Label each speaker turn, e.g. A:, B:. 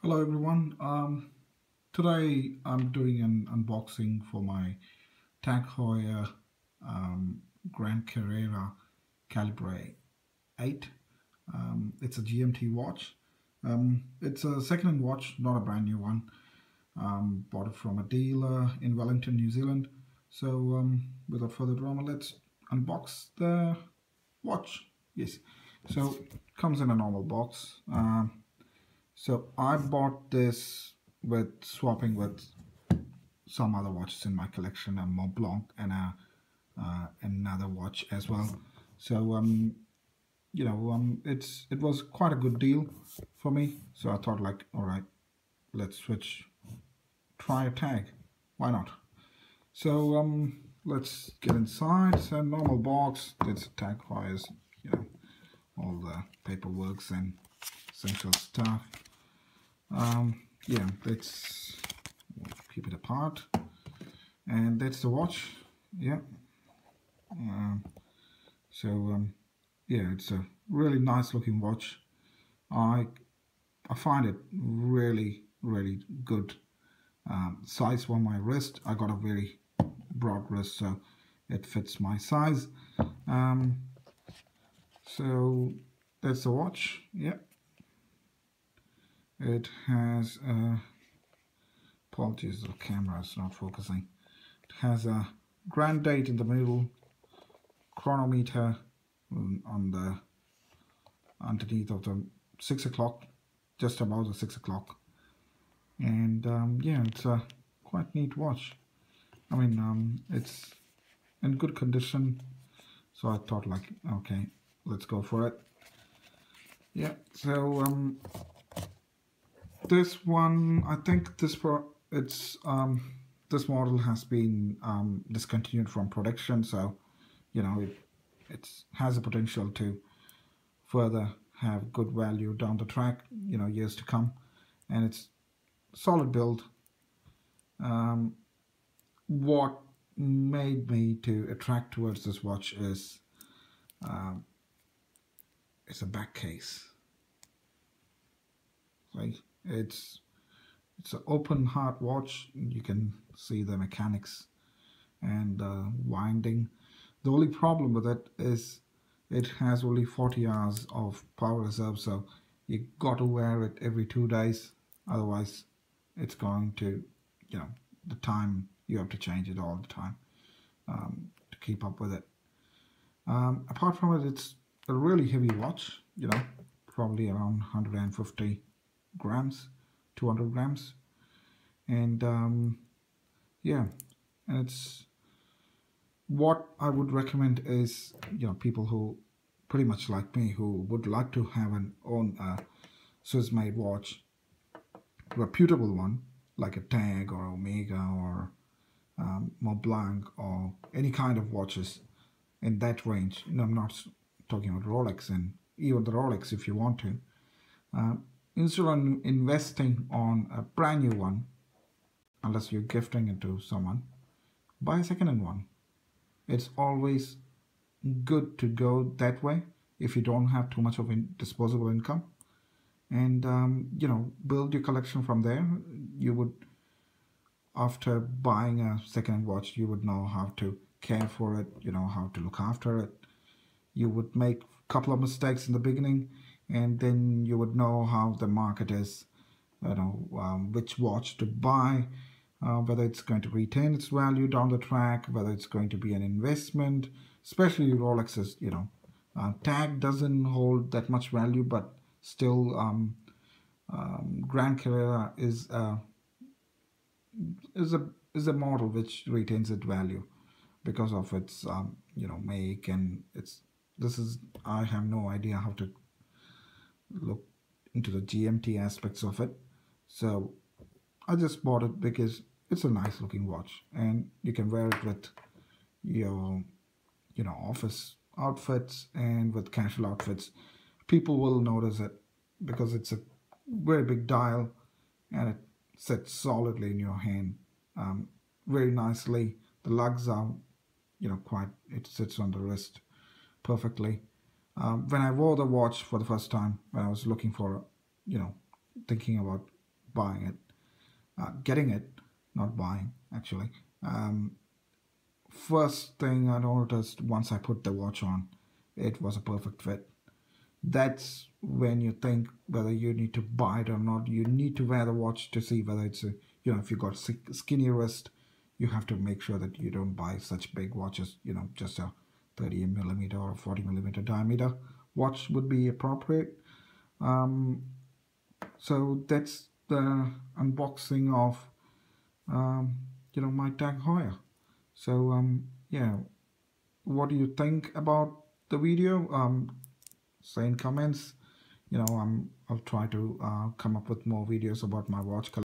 A: Hello everyone. Today I'm doing an unboxing for my Tag Heuer um, Grand Carrera Calibre 8. It's a GMT watch. It's a second-hand watch, not a brand new one. Bought it from a dealer in Wellington, New Zealand. So without further drama, let's unbox the watch. Yes. So comes in a normal box. So I bought this with swapping with some other watches in my collection, a Mont Blanc and another watch as well. So it was quite a good deal for me. So I thought like, all right, let's switch, try a tag, why not? So let's get inside. It's a normal box. It's a tag fires, all the paperwork and essential stuff. Yeah, let's keep it apart. And that's the watch. Yeah. Um, so yeah, it's a really nice looking watch. I I find it really good. Size for my wrist. I got a very broad wrist, so it fits my size. Um, so that's the watch. Yeah. It has apologies, the camera is not focusing. It has a grand date in the middle, chronometer on the underneath of the 6 o'clock, just about the 6 o'clock, and yeah, it's a quite neat watch. I mean, it's in good condition, so I thought like, okay, let's go for it. Yeah, so this one, I think this model has been discontinued from production, so it has the potential to further have good value down the track, years to come, and it's solid build. Um, what made me to attract towards this watch is um, it's a back case. Like it's an open heart watch. You can see the mechanics and winding. The only problem with it is it has only 40 hours of power reserve, so you got to wear it every 2 days. Otherwise, it's going to, the time you have to change it all the time to keep up with it. Apart from it, it's a really heavy watch, probably around 150 grams, 200 grams. And yeah, and it's what I would recommend is, people who pretty much like me who would like to have an own Swiss made watch, reputable one like a Tag or Omega or Mont Blanc or any kind of watches in that range. I'm not talking about Rolex, and even the Rolex if you want to. Uh, Instead of investing on a brand new one, unless you're gifting it to someone, buy a second-hand one. It's always good to go that way if you don't have too much of disposable income, and build your collection from there. You would, after buying a second-hand watch, you would know how to care for it, how to look after it. You would make a couple of mistakes in the beginning, and then you would know how the market is, which watch to buy, whether it's going to retain its value down the track, whether it's going to be an investment, especially Rolex's, Tag doesn't hold that much value, but still Grand Carrera is a is a model which retains its value because of its make, and it's this is I have no idea how to look into the GMT aspects of it. So I just bought it because it's a nice looking watch and you can wear it with your office outfits and with casual outfits. People will notice it because it's a very big dial and it sits solidly in your hand very nicely. The lugs are quite, it sits on the wrist perfectly. When I wore the watch for the first time, when I was looking for, thinking about buying it, getting it, not buying actually. Um, First thing I noticed once I put the watch on, it was a perfect fit. That's when you think whether you need to buy it or not. You need to wear the watch to see whether it's a, if you got skinny wrist, you have to make sure that you don't buy such big watches. Just a 30 millimeter or 40 millimeter diameter watch would be appropriate. Um, so that's the unboxing of um, my tag Heuer. So yeah, what do you think about the video? Say in comments. I'll try to come up with more videos about my watch collection.